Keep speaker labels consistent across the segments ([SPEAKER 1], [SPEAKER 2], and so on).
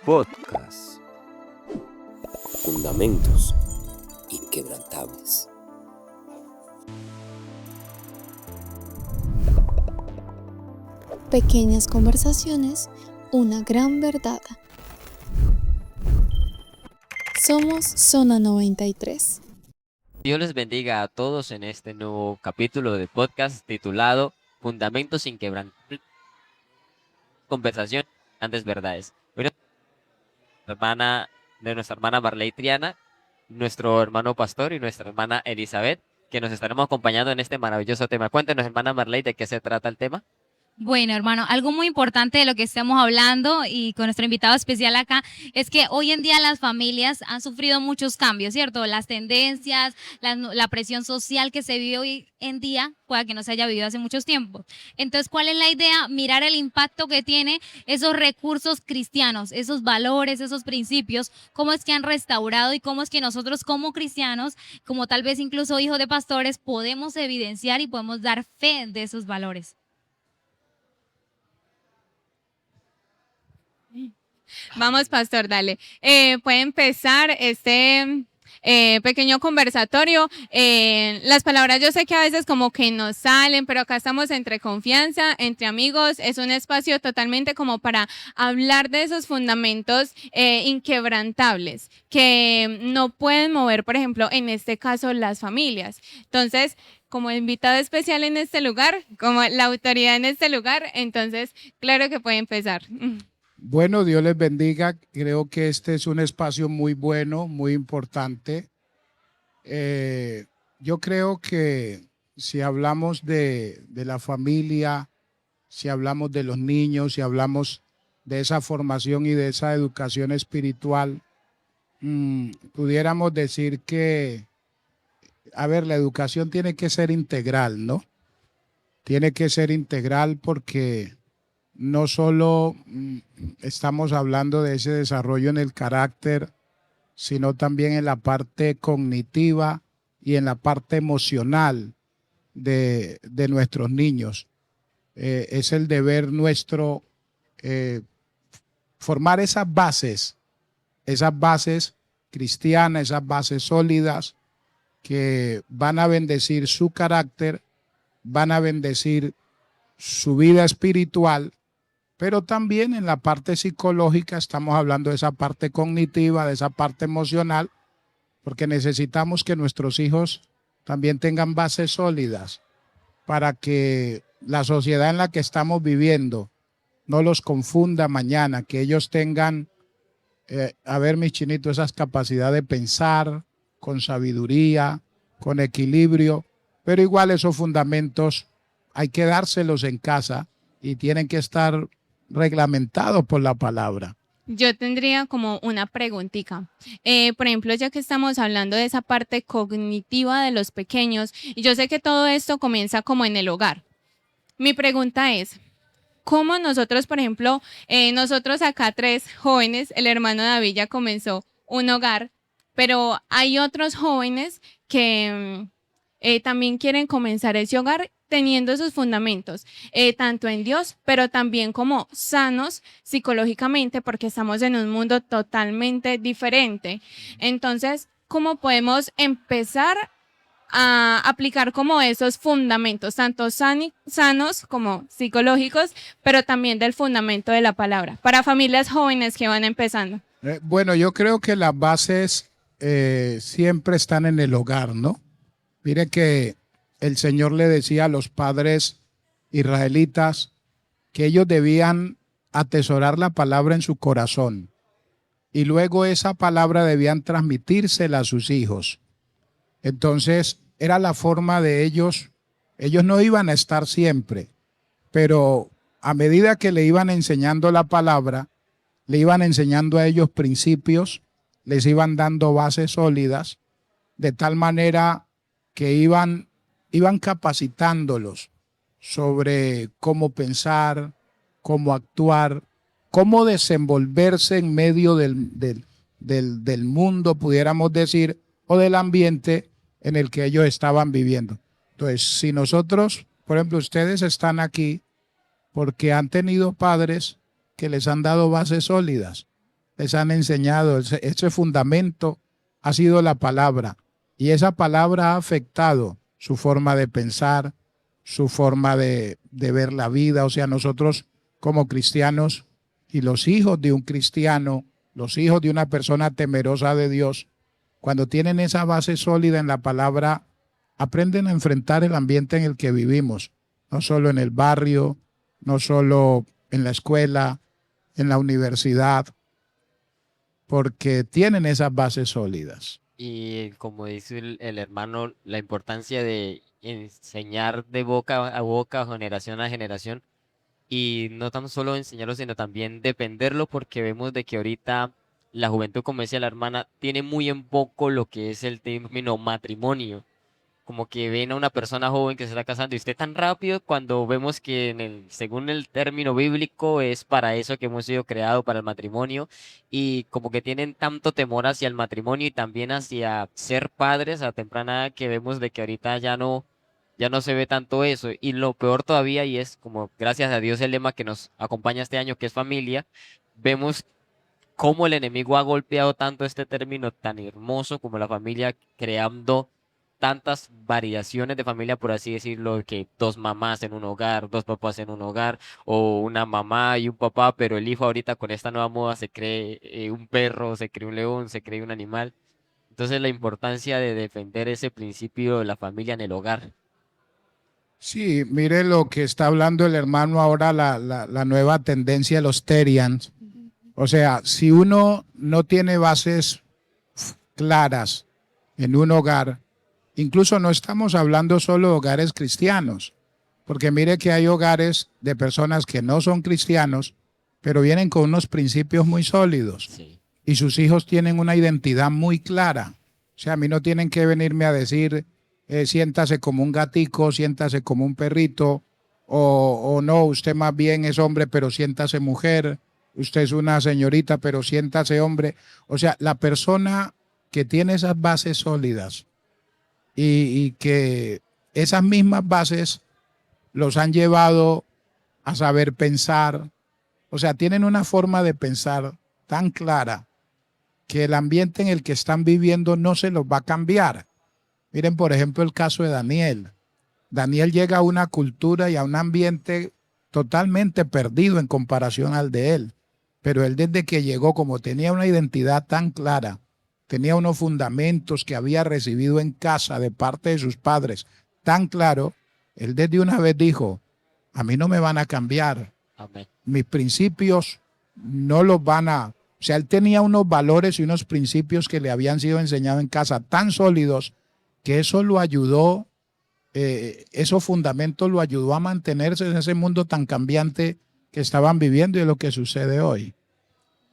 [SPEAKER 1] Podcast. Fundamentos inquebrantables.
[SPEAKER 2] Pequeñas conversaciones, una gran verdad. Somos Zona 93.
[SPEAKER 3] Dios les bendiga a todos en este nuevo capítulo de podcast titulado Fundamentos inquebrantables. Conversación, grandes verdades. Hoy nuestra hermana Marley Triana, nuestro hermano pastor y nuestra hermana Elizabeth, que nos estaremos acompañando en este maravilloso tema. Cuéntenos, hermana Marley, ¿de qué se trata el tema?
[SPEAKER 4] Bueno, hermano, algo muy importante de lo que estamos hablando y con nuestro invitado especial acá es que hoy en día las familias han sufrido muchos cambios, ¿cierto? Las tendencias, la presión social que se vive hoy en día, pueda que no se haya vivido hace muchos tiempos. Entonces, ¿cuál es la idea? Mirar el impacto que tiene esos recursos cristianos, esos valores, esos principios, cómo es que han restaurado y cómo es que nosotros como cristianos, como tal vez incluso hijos de pastores, podemos evidenciar y podemos dar fe de esos valores.
[SPEAKER 5] Vamos, pastor, dale. Puede empezar este pequeño conversatorio. Las palabras yo sé que a veces como que nos salen, pero acá estamos entre confianza, entre amigos. Es un espacio totalmente como para hablar de esos fundamentos inquebrantables que no pueden mover, por ejemplo, en este caso, las familias. Entonces, como invitado especial en este lugar, como la autoridad en este lugar, entonces, claro que puede empezar.
[SPEAKER 6] Bueno, Dios les bendiga. Creo que este es un espacio muy bueno, muy importante. Yo creo que si hablamos de la familia, si hablamos de los niños, si hablamos de esa formación y de esa educación espiritual, pudiéramos decir que, la educación tiene que ser integral, ¿no? Tiene que ser integral porque no solo estamos hablando de ese desarrollo en el carácter, sino también en la parte cognitiva y en la parte emocional de nuestros niños. Es el deber nuestro formar esas bases cristianas, esas bases sólidas que van a bendecir su carácter, van a bendecir su vida espiritual, pero también en la parte psicológica estamos hablando de esa parte cognitiva, de esa parte emocional, porque necesitamos que nuestros hijos también tengan bases sólidas para que la sociedad en la que estamos viviendo no los confunda mañana, que ellos tengan, mis chinitos, esas capacidades de pensar con sabiduría, con equilibrio, pero igual esos fundamentos hay que dárselos en casa y tienen que estar reglamentados por la palabra.
[SPEAKER 5] Yo tendría como una preguntita. Por ejemplo, ya que estamos hablando de esa parte cognitiva de los pequeños, y yo sé que todo esto comienza como en el hogar. Mi pregunta es, ¿cómo nosotros, por ejemplo, nosotros acá 3 jóvenes, el hermano David ya comenzó un hogar, pero hay otros jóvenes que también quieren comenzar ese hogar teniendo esos fundamentos, tanto en Dios, pero también como sanos psicológicamente, porque estamos en un mundo totalmente diferente? Entonces, ¿cómo podemos empezar a aplicar como esos fundamentos, tanto sanos como psicológicos, pero también del fundamento de la palabra, para familias jóvenes que van empezando?
[SPEAKER 6] Bueno, yo creo que las bases siempre están en el hogar, ¿no? Mire que el Señor le decía a los padres israelitas que ellos debían atesorar la palabra en su corazón y luego esa palabra debían transmitírsela a sus hijos. Entonces era la forma de ellos no iban a estar siempre, pero a medida que le iban enseñando la palabra, le iban enseñando a ellos principios, les iban dando bases sólidas, de tal manera que iban capacitándolos sobre cómo pensar, cómo actuar, cómo desenvolverse en medio del mundo, pudiéramos decir, o del ambiente en el que ellos estaban viviendo. Entonces, si nosotros, por ejemplo, ustedes están aquí porque han tenido padres que les han dado bases sólidas, les han enseñado. Ese fundamento ha sido la palabra. Y esa palabra ha afectado su forma de pensar, su forma de ver la vida. O sea, nosotros como cristianos y los hijos de un cristiano, los hijos de una persona temerosa de Dios, cuando tienen esa base sólida en la palabra, aprenden a enfrentar el ambiente en el que vivimos, no solo en el barrio, no solo en la escuela, en la universidad, porque tienen esas bases sólidas.
[SPEAKER 3] Y como dice el hermano, la importancia de enseñar de boca a boca, generación a generación, y no tan solo enseñarlo, sino también defenderlo, porque vemos de que ahorita la juventud, como decía la hermana, tiene muy en poco lo que es el término matrimonio. Como que ven a una persona joven que se está casando y usted tan rápido, cuando vemos que según el término bíblico es para eso que hemos sido creados, para el matrimonio, y como que tienen tanto temor hacia el matrimonio y también hacia ser padres a temprana edad, que vemos de que ahorita ya no se ve tanto eso. Y lo peor todavía, y es como gracias a Dios el lema que nos acompaña este año, que es familia, vemos cómo el enemigo ha golpeado tanto este término tan hermoso como la familia, creando tantas variaciones de familia, por así decirlo, que dos mamás en un hogar, dos papás en un hogar, o una mamá y un papá, pero el hijo ahorita con esta nueva moda se cree un perro, se cree un león, se cree un animal. Entonces la importancia de defender ese principio de la familia en el hogar.
[SPEAKER 6] Sí, mire lo que está hablando el hermano ahora, la nueva tendencia de los Terians. O sea, si uno no tiene bases claras en un hogar, incluso no estamos hablando solo de hogares cristianos, porque mire que hay hogares de personas que no son cristianos, pero vienen con unos principios muy sólidos
[SPEAKER 3] Sí.
[SPEAKER 6] y sus hijos tienen una identidad muy clara. O sea, a mí no tienen que venirme a decir, siéntase como un gatico, siéntase como un perrito, o no, usted más bien es hombre, pero siéntase mujer, usted es una señorita, pero siéntase hombre. O sea, la persona que tiene esas bases sólidas y que esas mismas bases los han llevado a saber pensar, o sea, tienen una forma de pensar tan clara que el ambiente en el que están viviendo no se los va a cambiar. Miren, por ejemplo, el caso de Daniel. Daniel llega a una cultura y a un ambiente totalmente perdido en comparación al de él. Pero él desde que llegó, como tenía una identidad tan clara, tenía unos fundamentos que había recibido en casa de parte de sus padres tan claro, él desde una vez dijo, a mí no me van a cambiar,
[SPEAKER 3] Amén.
[SPEAKER 6] mis principios no los van a... O sea, él tenía unos valores y unos principios que le habían sido enseñados en casa tan sólidos que eso lo ayudó, esos fundamentos lo ayudó a mantenerse en ese mundo tan cambiante que estaban viviendo y es lo que sucede hoy.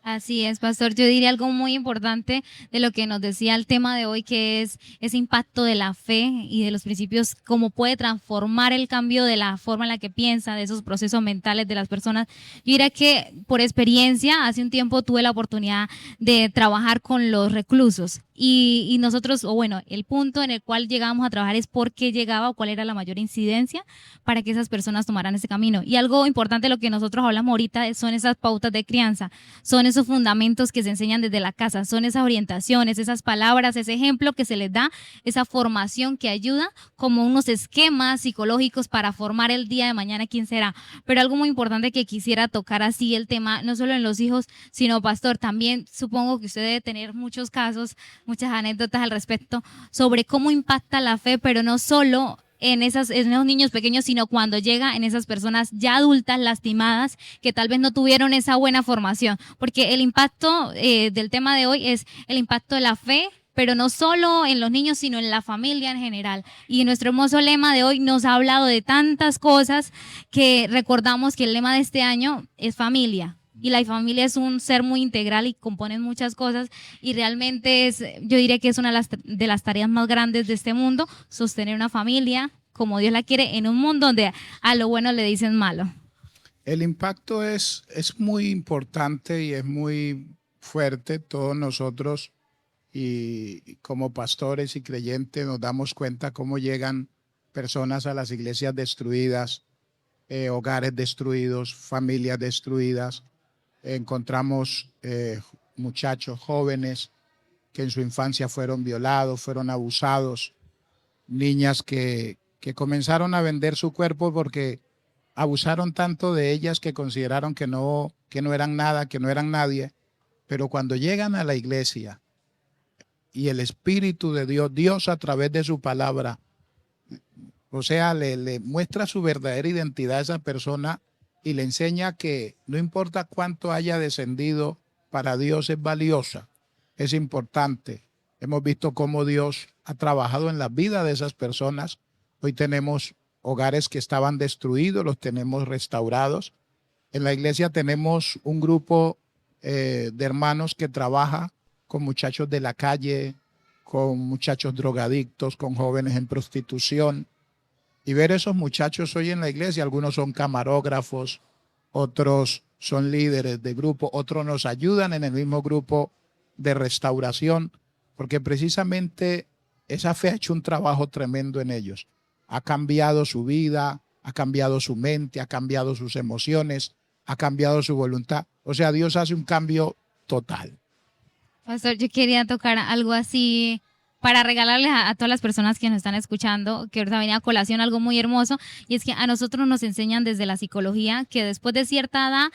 [SPEAKER 4] Así es, pastor. Yo diría algo muy importante de lo que nos decía el tema de hoy, que es ese impacto de la fe y de los principios, cómo puede transformar el cambio de la forma en la que piensa, de esos procesos mentales de las personas. Yo diría que por experiencia, hace un tiempo tuve la oportunidad de trabajar con los reclusos y nosotros, o bueno, el punto en el cual llegábamos a trabajar es por qué llegaba o cuál era la mayor incidencia para que esas personas tomaran ese camino. Y algo importante de lo que nosotros hablamos ahorita son esas pautas de crianza, son esos fundamentos que se enseñan desde la casa, son esas orientaciones, esas palabras, ese ejemplo que se les da, esa formación que ayuda como unos esquemas psicológicos para formar el día de mañana quién será. Pero algo muy importante que quisiera tocar así el tema, no solo en los hijos, sino pastor, también supongo que usted debe tener muchos casos, muchas anécdotas al respecto sobre cómo impacta la fe, pero no solo en esos niños pequeños, sino cuando llega en esas personas ya adultas lastimadas que tal vez no tuvieron esa buena formación, porque el impacto del tema de hoy es el impacto de la fe, pero no solo en los niños, sino en la familia en general. Y nuestro hermoso lema de hoy nos ha hablado de tantas cosas que recordamos que el lema de este año es familia. Y la familia es un ser muy integral y compone muchas cosas y realmente yo diría que es una de las tareas más grandes de este mundo, sostener una familia como Dios la quiere en un mundo donde a lo bueno le dicen malo.
[SPEAKER 6] El impacto es muy importante y es muy fuerte. Todos nosotros y como pastores y creyentes nos damos cuenta cómo llegan personas a las iglesias destruidas, hogares destruidos, familias destruidas. Encontramos muchachos jóvenes que en su infancia fueron violados, fueron abusados, niñas que comenzaron a vender su cuerpo porque abusaron tanto de ellas que consideraron que no eran nada, que no eran nadie, pero cuando llegan a la iglesia y el Espíritu de Dios, Dios a través de su palabra, o sea, le muestra su verdadera identidad a esa persona y le enseña que no importa cuánto haya descendido, para Dios es valiosa, es importante. Hemos visto cómo Dios ha trabajado en la vida de esas personas. Hoy tenemos hogares que estaban destruidos, los tenemos restaurados. En la iglesia tenemos un grupo de hermanos que trabaja con muchachos de la calle, con muchachos drogadictos, con jóvenes en prostitución. Y ver esos muchachos hoy en la iglesia, algunos son camarógrafos, otros son líderes de grupo, otros nos ayudan en el mismo grupo de restauración, porque precisamente esa fe ha hecho un trabajo tremendo en ellos. Ha cambiado su vida, ha cambiado su mente, ha cambiado sus emociones, ha cambiado su voluntad. O sea, Dios hace un cambio total.
[SPEAKER 4] Pastor, yo quería tocar algo así para regalarles a todas las personas que nos están escuchando, que ahorita venía a colación algo muy hermoso, y es que a nosotros nos enseñan desde la psicología que después de cierta edad,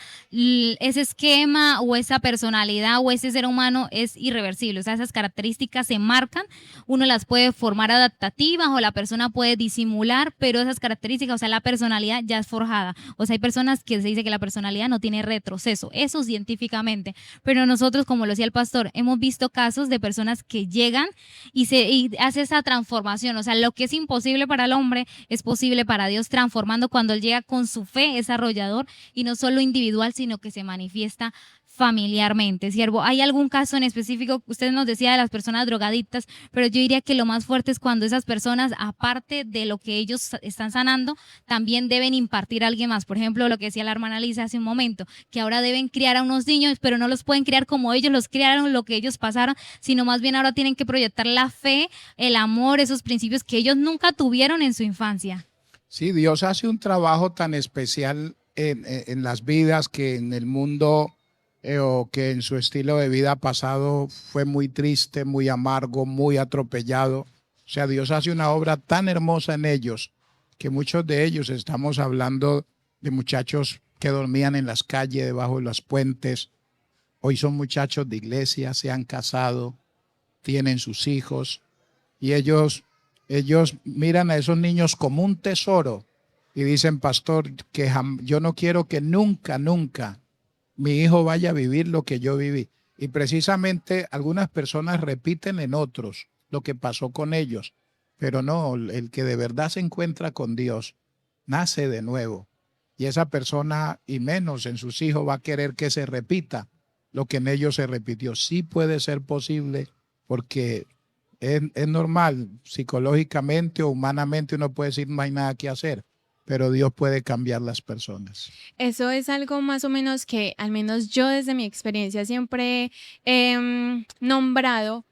[SPEAKER 4] ese esquema o esa personalidad o ese ser humano es irreversible, o sea, esas características se marcan, uno las puede formar adaptativas o la persona puede disimular, pero esas características, o sea, la personalidad ya es forjada, o sea, hay personas que se dice que la personalidad no tiene retroceso, eso científicamente, pero nosotros, como lo decía el pastor, hemos visto casos de personas que llegan y hace esa transformación, o sea, lo que es imposible para el hombre es posible para Dios, transformando cuando Él llega con su fe, es arrollador, y no solo individual, sino que se manifiesta familiarmente. Siervo, ¿hay algún caso en específico? Usted nos decía de las personas drogadictas, pero yo diría que lo más fuerte es cuando esas personas, aparte de lo que ellos están sanando, también deben impartir a alguien más. Por ejemplo, lo que decía la hermana Lisa hace un momento, que ahora deben criar a unos niños, pero no los pueden criar como ellos los criaron, lo que ellos pasaron, sino más bien ahora tienen que proyectar la fe, el amor, esos principios que ellos nunca tuvieron en su infancia.
[SPEAKER 6] Sí, Dios hace un trabajo tan especial en las vidas que en el mundo o que en su estilo de vida pasado fue muy triste, muy amargo, muy atropellado. O sea, Dios hace una obra tan hermosa en ellos que muchos de ellos, estamos hablando de muchachos que dormían en las calles, debajo de los puentes. Hoy son muchachos de iglesia, se han casado, tienen sus hijos y ellos miran a esos niños como un tesoro y dicen, pastor, que yo no quiero que nunca mi hijo vaya a vivir lo que yo viví. Y precisamente algunas personas repiten en otros lo que pasó con ellos, pero no, el que de verdad se encuentra con Dios nace de nuevo. Y esa persona, y menos en sus hijos, va a querer que se repita lo que en ellos se repitió. Sí puede ser posible, porque es normal, psicológicamente o humanamente uno puede decir no hay nada que hacer, pero Dios puede cambiar las personas.
[SPEAKER 5] Eso es algo más o menos que al menos yo desde mi experiencia siempre he nombrado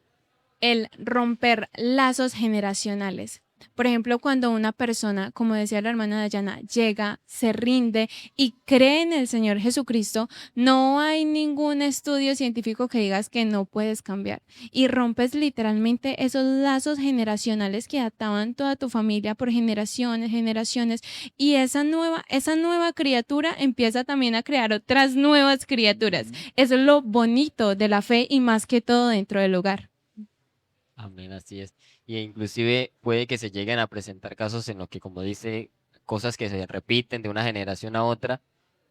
[SPEAKER 5] el romper lazos generacionales. Por ejemplo, cuando una persona, como decía la hermana Dayana, llega, se rinde y cree en el Señor Jesucristo, no hay ningún estudio científico que digas que no puedes cambiar. Y rompes literalmente esos lazos generacionales que ataban toda tu familia por generaciones. Y esa nueva criatura empieza también a crear otras nuevas criaturas. Eso es lo bonito de la fe y más que todo dentro del hogar.
[SPEAKER 3] Amén, así es. Y inclusive puede que se lleguen a presentar casos en los que, como dice, cosas que se repiten de una generación a otra.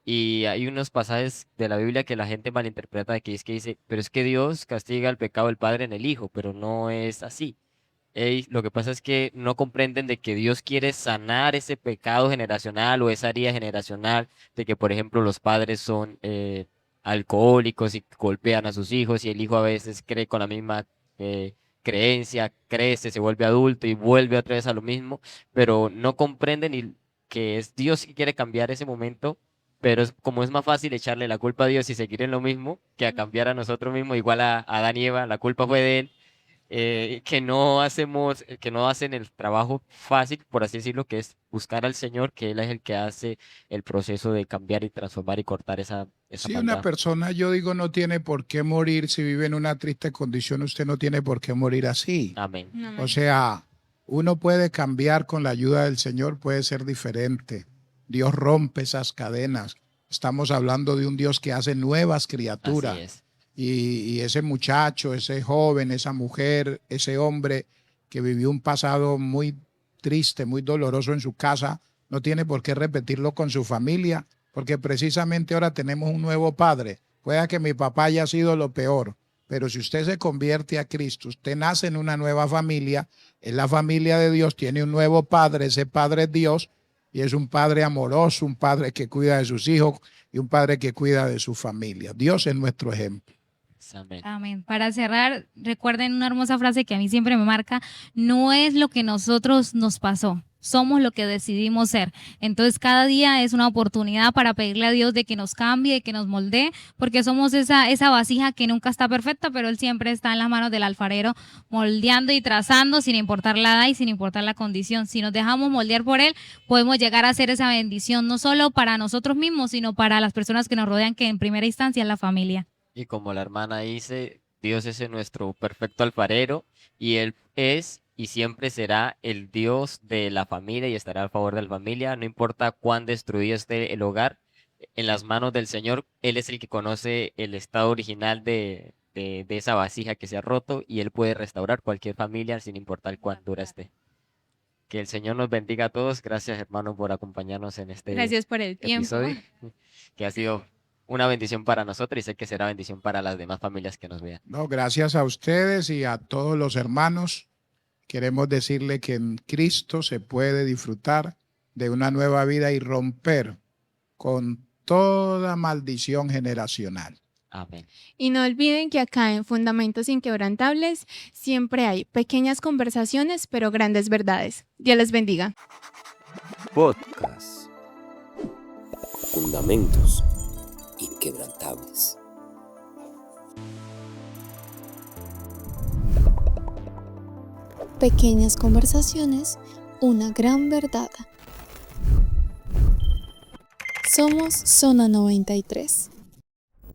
[SPEAKER 3] Y hay unos pasajes de la Biblia que la gente malinterpreta, que es que dice, pero es que Dios castiga el pecado del padre en el hijo, pero no es así. Lo que pasa es que no comprenden de que Dios quiere sanar ese pecado generacional o esa herida generacional de que, por ejemplo, los padres son alcohólicos y golpean a sus hijos y el hijo a veces cree con la misma creencia, crece, se vuelve adulto y vuelve otra vez a lo mismo, pero no comprenden que es Dios que quiere cambiar ese momento, pero como es más fácil echarle la culpa a Dios y seguir en lo mismo que a cambiar a nosotros mismos, igual a Adán y Eva, la culpa fue de él, que no hacen el trabajo fácil, por así decirlo, que es buscar al Señor, que Él es el que hace el proceso de cambiar y transformar y cortar esa
[SPEAKER 6] Si una
[SPEAKER 3] maldad.
[SPEAKER 6] persona, yo digo, no tiene por qué morir si vive en una triste condición, usted no tiene por qué morir así.
[SPEAKER 3] Amén.
[SPEAKER 6] O sea, uno puede cambiar con la ayuda del Señor, puede ser diferente. Dios rompe esas cadenas. Estamos hablando de un Dios que hace nuevas
[SPEAKER 3] Así
[SPEAKER 6] criaturas.
[SPEAKER 3] es.
[SPEAKER 6] Y ese muchacho, ese joven, esa mujer, ese hombre que vivió un pasado muy triste, muy doloroso en su casa, no tiene por qué repetirlo con su familia, porque precisamente ahora tenemos un nuevo padre. Pueda que mi papá haya sido lo peor, pero si usted se convierte a Cristo, usted nace en una nueva familia, en la familia de Dios, tiene un nuevo padre, ese padre es Dios, y es un padre amoroso, un padre que cuida de sus hijos y un padre que cuida de su familia. Dios es nuestro ejemplo.
[SPEAKER 3] Amén.
[SPEAKER 4] Amén. Para cerrar, recuerden una hermosa frase que a mí siempre me marca: no es lo que nosotros nos pasó, somos lo que decidimos ser. Entonces cada día es una oportunidad para pedirle a Dios de que nos cambie, de que nos moldee, porque somos esa vasija que nunca está perfecta, pero Él siempre está en las manos del alfarero, moldeando y trazando sin importar la edad y sin importar la condición. Si nos dejamos moldear por Él, podemos llegar a ser esa bendición, no solo para nosotros mismos, sino para las personas que nos rodean, que en primera instancia es la familia.
[SPEAKER 3] Y como la hermana dice, Dios es nuestro perfecto alfarero y Él es y siempre será el Dios de la familia y estará a favor de la familia. No importa cuán destruido esté el hogar, en las manos del Señor, Él es el que conoce el estado original de esa vasija que se ha roto y Él puede restaurar cualquier familia sin importar cuán dura esté. Que el Señor nos bendiga a todos. Gracias, hermano, por acompañarnos en este
[SPEAKER 5] Gracias por el tiempo.
[SPEAKER 3] episodio, que ha sido una bendición para nosotros y sé que será bendición para las demás familias que nos vean.
[SPEAKER 6] No, gracias a ustedes y a todos los hermanos. Queremos decirle que en Cristo se puede disfrutar de una nueva vida y romper con toda maldición generacional.
[SPEAKER 3] Amén.
[SPEAKER 5] Y no olviden que acá en Fundamentos Inquebrantables siempre hay pequeñas conversaciones, pero grandes verdades. Dios les bendiga.
[SPEAKER 1] Podcast. Fundamentos inquebrantables.
[SPEAKER 2] Pequeñas conversaciones, una gran verdad. Somos Zona 93.